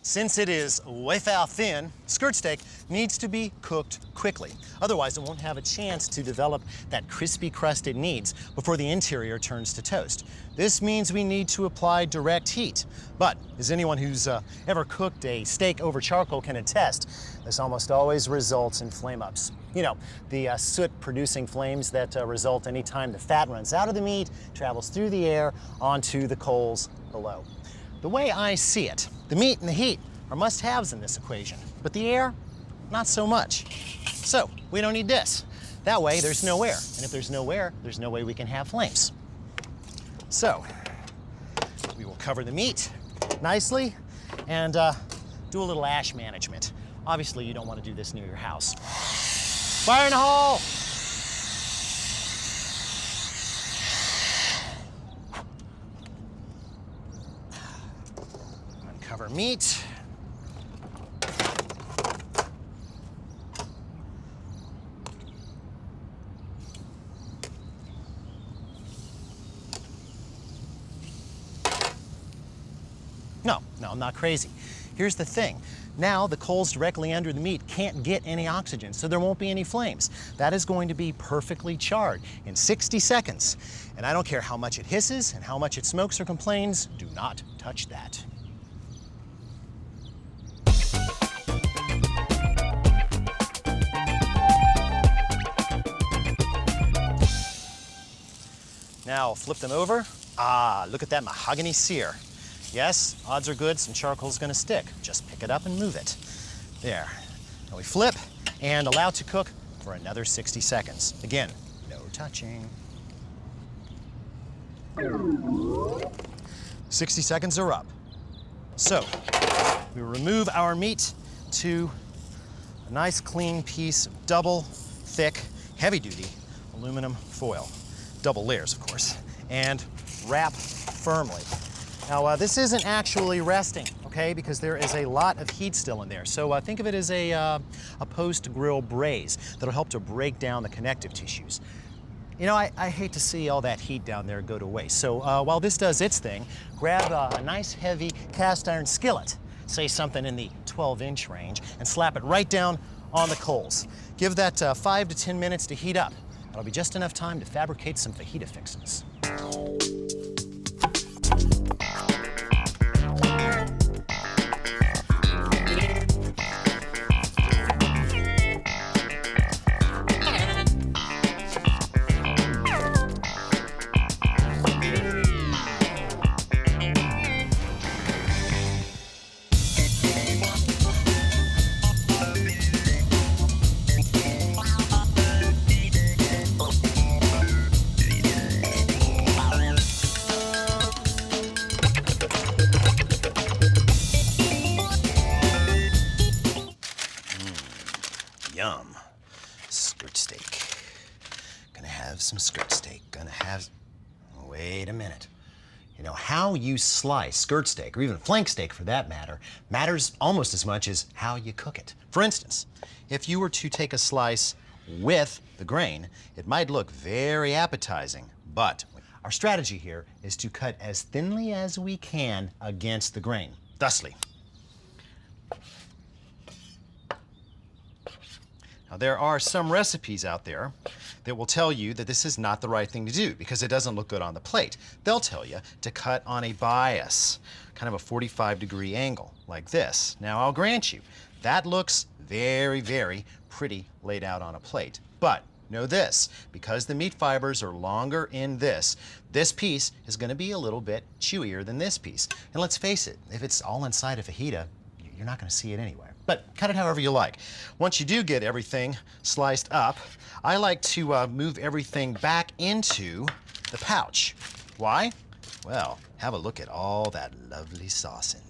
Since it is wafer thin, skirt steak needs to be cooked quickly. Otherwise, it won't have a chance to develop that crispy crust it needs before the interior turns to toast. This means we need to apply direct heat. But as anyone who's ever cooked a steak over charcoal can attest, this almost always results in flame-ups. You know, the soot-producing flames that result anytime the fat runs out of the meat, travels through the air onto the coals below. The way I see it, the meat and the heat are must-haves in this equation, but the air, not so much. So we don't need this. That way there's no air, and if there's no air, there's no way we can have flames. So we will cover the meat nicely and do a little ash management. Obviously you don't want to do this near your house. Fire in the hole! Uncover meat. No, I'm not crazy. Here's the thing. Now the coals directly under the meat can't get any oxygen, so there won't be any flames. That is going to be perfectly charred in 60 seconds. And I don't care how much it hisses and how much it smokes or complains, do not touch that. Now flip them over. Ah, look at that mahogany sear. Yes, odds are good some charcoal's gonna stick. Just pick it up and move it. There. Now we flip and allow to cook for another 60 seconds. Again, no touching. 60 seconds are up. So, we remove our meat to a nice clean piece of double thick, heavy-duty aluminum foil. Double layers, of course, and wrap firmly. Now, this isn't actually resting, okay, because there is a lot of heat still in there. So think of it as a post-grill braise that'll help to break down the connective tissues. You know, I hate to see all that heat down there go to waste. So while this does its thing, grab a nice heavy cast iron skillet, say something in the 12-inch range, and slap it right down on the coals. Give that 5 to 10 minutes to heat up. That'll be just enough time to fabricate some fajita fixins. Yum. Skirt steak. Gonna have some skirt steak. Gonna have... Wait a minute. You know, how you slice skirt steak, or even flank steak for that matter, matters almost as much as how you cook it. For instance, if you were to take a slice with the grain, it might look very appetizing, but our strategy here is to cut as thinly as we can against the grain. Thusly. Now, there are some recipes out there that will tell you that this is not the right thing to do because it doesn't look good on the plate. They'll tell you to cut on a bias, kind of a 45-degree angle, like this. Now, I'll grant you, that looks very, very pretty laid out on a plate. But know this, because the meat fibers are longer in this piece is going to be a little bit chewier than this piece. And let's face it, if it's all inside a fajita, you're not going to see it anyway. But cut it however you like. Once you do get everything sliced up, I like to move everything back into the pouch. Why? Well, have a look at all that lovely sauce in there.